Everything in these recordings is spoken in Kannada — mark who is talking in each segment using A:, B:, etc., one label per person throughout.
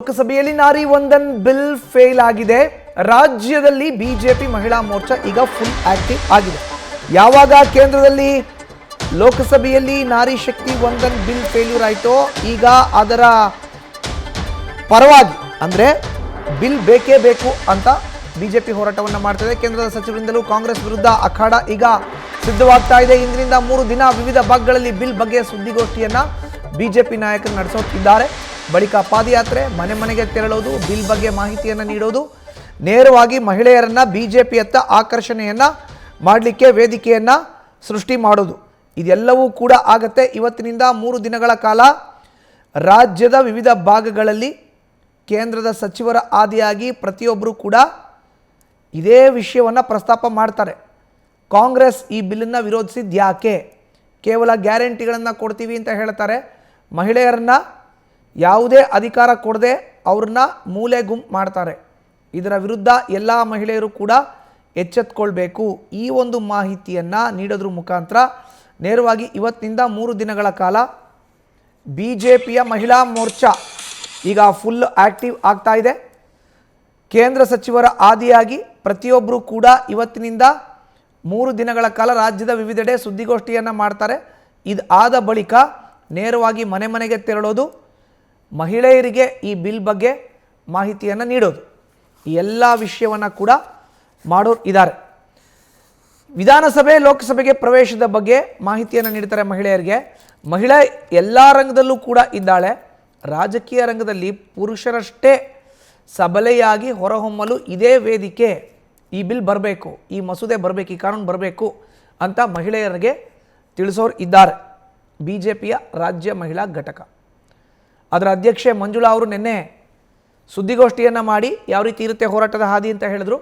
A: ಲೋಕಸಭೆಯಲ್ಲಿ ನಾರಿ ವಂದನ್ ಬಿಲ್ ಫೇಲ್ ಆಗಿದೆ. ರಾಜ್ಯದಲ್ಲಿ ಬಿಜೆಪಿ ಮಹಿಳಾ ಮೋರ್ಚಾ ಈಗ ಫುಲ್ ಆಕ್ಟಿವ್ ಆಗಿದೆ. ಯಾವಾಗ ಕೇಂದ್ರದಲ್ಲಿ ಲೋಕಸಭೆಯಲ್ಲಿ ನಾರಿ ಶಕ್ತಿ ವಂದನ್ ಬಿಲ್ ಫೇಲ್ಯೂರ್ ಆಯಿತೋ, ಈಗ ಅದರ ಪರವಾಗಿ ಅಂದರೆ ಬಿಲ್ ಬೇಕೇ ಬೇಕು ಅಂತ ಬಿಜೆಪಿ ಹೋರಾಟವನ್ನು ಮಾಡ್ತಿದೆ. ಕೇಂದ್ರದ ಸಚಿವರಿಂದಲೂ ಕಾಂಗ್ರೆಸ್ ವಿರುದ್ಧ ಅಖಾಡ ಈಗ ಸಿದ್ಧವಾಗ್ತಾ ಇದೆ. ಇಂದಿನಿಂದ 3 ದಿನ ವಿವಿಧ ಭಾಗಗಳಲ್ಲಿ ಬಿಲ್ ಬಗ್ಗೆ ಸುದ್ದಿಗೋಷ್ಠಿಯನ್ನು ಬಿಜೆಪಿ ನಾಯಕರು ನಡೆಸುತ್ತಿದ್ದಾರೆ. ಬಳಿಕ ಪಾದಯಾತ್ರೆ, ಮನೆ ಮನೆಗೆ ತೆರಳೋದು, ಬಿಲ್ ಬಗ್ಗೆ ಮಾಹಿತಿಯನ್ನು ನೀಡೋದು, ನೇರವಾಗಿ ಮಹಿಳೆಯರನ್ನು ಬಿಜೆಪಿಯತ್ತ ಆಕರ್ಷಣೆಯನ್ನು ಮಾಡಲಿಕ್ಕೆ ವೇದಿಕೆಯನ್ನು ಸೃಷ್ಟಿ ಮಾಡೋದು, ಇದೆಲ್ಲವೂ ಕೂಡ ಆಗತ್ತೆ. ಇವತ್ತಿನಿಂದ 3 ದಿನಗಳ ಕಾಲ ರಾಜ್ಯದ ವಿವಿಧ ಭಾಗಗಳಲ್ಲಿ ಕೇಂದ್ರದ ಸಚಿವರ ಆದಿಯಾಗಿ ಪ್ರತಿಯೊಬ್ಬರು ಕೂಡ ಇದೇ ವಿಷಯವನ್ನು ಪ್ರಸ್ತಾಪ ಮಾಡ್ತಾರೆ. ಕಾಂಗ್ರೆಸ್ ಈ ಬಿಲ್ಲನ್ನು ವಿರೋಧಿಸಿದ್ದು ಯಾಕೆ? ಕೇವಲ ಗ್ಯಾರಂಟಿಗಳನ್ನು ಕೊಡ್ತೀವಿ ಅಂತ ಹೇಳ್ತಾರೆ. ಮಹಿಳೆಯರನ್ನು ಯಾವುದೇ ಅಧಿಕಾರ ಕೊಡದೆ ಅವ್ರನ್ನ ಮೂಲೆ ಗುಂಪು ಮಾಡ್ತಾರೆ. ಇದರ ವಿರುದ್ಧ ಎಲ್ಲ ಮಹಿಳೆಯರು ಕೂಡ ಎಚ್ಚೆತ್ತುಕೊಳ್ಬೇಕು. ಈ ಒಂದು ಮಾಹಿತಿಯನ್ನು ನೀಡೋದ್ರ ಮುಖಾಂತರ ನೇರವಾಗಿ ಇವತ್ತಿನಿಂದ 3 ದಿನಗಳ ಕಾಲ ಬಿಜೆಪಿಯ ಮಹಿಳಾ ಮೋರ್ಚಾ ಈಗ ಫುಲ್ ಆಕ್ಟಿವ್ ಆಗ್ತಾ ಇದೆ. ಕೇಂದ್ರ ಸಚಿವರ ಆದಿಯಾಗಿ ಪ್ರತಿಯೊಬ್ಬರು ಕೂಡ ಇವತ್ತಿನಿಂದ 3 ದಿನಗಳ ಕಾಲ ರಾಜ್ಯದ ವಿವಿಧೆಡೆ ಸುದ್ದಿಗೋಷ್ಠಿಯನ್ನು ಮಾಡ್ತಾರೆ. ಇದು ಆದ ಬಳಿಕ ನೇರವಾಗಿ ಮನೆ ಮನೆಗೆ ತೆರಳೋದು, ಮಹಿಳೆಯರಿಗೆ ಈ ಬಿಲ್ ಬಗ್ಗೆ ಮಾಹಿತಿಯನ್ನು ನೀಡೋದು, ಈ ಎಲ್ಲ ವಿಷಯವನ್ನು ಕೂಡ ಮಾಡೋರು ಇದ್ದಾರೆ. ವಿಧಾನಸಭೆ ಲೋಕಸಭೆಗೆ ಪ್ರವೇಶದ ಬಗ್ಗೆ ಮಾಹಿತಿಯನ್ನು ನೀಡ್ತಾರೆ ಮಹಿಳೆಯರಿಗೆ. ಮಹಿಳೆ ಎಲ್ಲ ರಂಗದಲ್ಲೂ ಕೂಡ ಇದ್ದಾಳೆ. ರಾಜಕೀಯ ರಂಗದಲ್ಲಿ ಪುರುಷರಷ್ಟೇ ಸಬಲೆಯಾಗಿ ಹೊರಹೊಮ್ಮಲು ಇದೇ ವೇದಿಕೆ. ಈ ಬಿಲ್ ಬರಬೇಕು, ಈ ಮಸೂದೆ ಬರಬೇಕು, ಈ ಕಾನೂನು ಬರಬೇಕು ಅಂತ ಮಹಿಳೆಯರಿಗೆ ತಿಳಿಸೋರು ಇದ್ದಾರೆ. ಬಿಜೆಪಿಯ ರಾಜ್ಯ ಮಹಿಳಾ ಘಟಕ ಅದರ ಅಧ್ಯಕ್ಷೆ ಮಂಜುಳಾ ಅವರು ನಿನ್ನೆ ಸುದ್ದಿಗೋಷ್ಠಿಯನ್ನು ಮಾಡಿ ಯಾವ ರೀತಿ ಇರುತ್ತೆ ಹೋರಾಟದ ಹಾದಿ ಅಂತ ಹೇಳಿದ್ರು.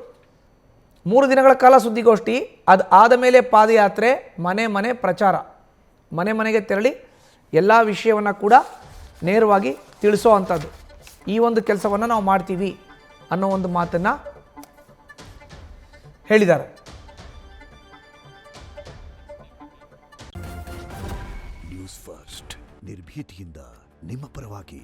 A: 3 ದಿನಗಳ ಕಾಲ ಸುದ್ದಿಗೋಷ್ಠಿ, ಅದು ಆದ ಮೇಲೆ ಪಾದಯಾತ್ರೆ, ಮನೆ ಮನೆ ಪ್ರಚಾರ, ಮನೆ ಮನೆಗೆ ತೆರಳಿ ಎಲ್ಲ ವಿಷಯವನ್ನು ಕೂಡ ನೇರವಾಗಿ ತಿಳಿಸೋ ಅಂಥದ್ದು. ಈ ಒಂದು ಕೆಲಸವನ್ನು ನಾವು ಮಾಡ್ತೀವಿ ಅನ್ನೋ ಒಂದು ಮಾತನ್ನು ಹೇಳಿದ್ದಾರೆ.
B: ನ್ಯೂಸ್ ಫಸ್ಟ್ ನಿರ್ಭೀತಿಯಿಂದ ನಿಮ್ಮ ಪರವಾಗಿ.